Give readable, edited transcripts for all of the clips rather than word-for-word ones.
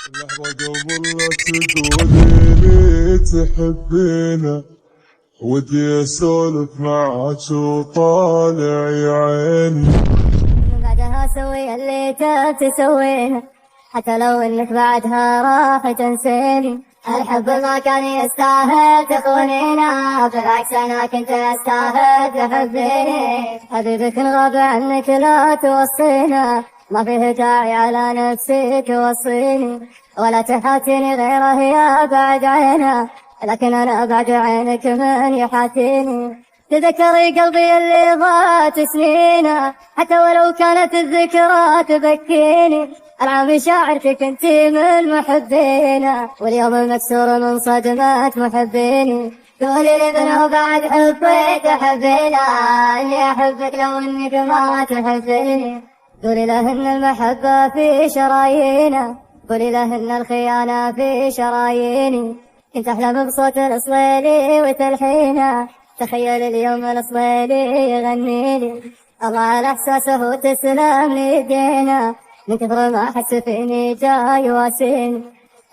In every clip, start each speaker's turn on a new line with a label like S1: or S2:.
S1: لحظة قبل لا تقولي لي تحبينا، ودي اسولف معاك وطالع يا عيني.
S2: بعدها سوي اللي تبي تسوينه، حتى لو انك بعدها راح تنسيني. الحب ما كان يستاهل تخونينا، بالعكس انا كنت استاهل تحبيني. حبيبك انغاب عنك لا توصينا، ما فيه داعي على نفسك توصيني، ولا تحاتيني غيره يا بعد عينه، لكن انا بعد عينك من يحاتيني. تذكري قلبي اللي ضاعت سنينه، حتى ولو كانت الذكرى تبكيني. أنا بشاعرك انت من محبينا، واليوم مكسور من صدمة محبيني. قولي لي منو بعد حبي تحبينا، اني احبك لو انك ما تحبيني. قولي له ان المحبة في شرايينا، قولي له ان الخيانة في شراييني. كنت احلم بصوت الصويلي وتلحينه، تخيل اليوم الصويلي يغني لي. الله على احساسه وتسلم لي يدينا، من كثر ما احس فيني جاي واسيني.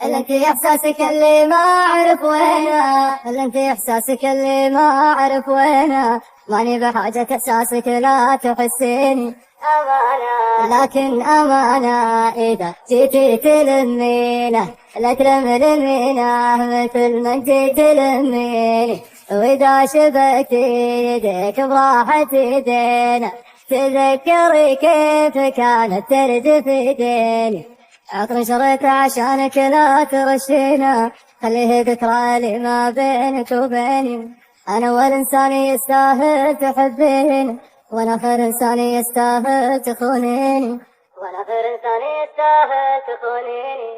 S2: الا انت احساسك اللي ما اعرف وينه، الا انت احساسك اللي ما اعرف وينه. ماني بحاجة احساسك لا تحسيني. أمانة لكن أمانة إذا جيتي تلمينه، لا تلمينه مثل ما انتي تلميني. وإذا شبكتي يديك براحة يدينا، تذكري كيف كانت تردف يديني. عطر شريت عشانك لا ترشينا، خليه ذكرى لي ما بينك وبيني. أنا أول إنسان يستاهل تحبيني، وأنا آخر إنسان يستاهل تخونيني، وأنا آخر إنسان يستاهل تخونيني.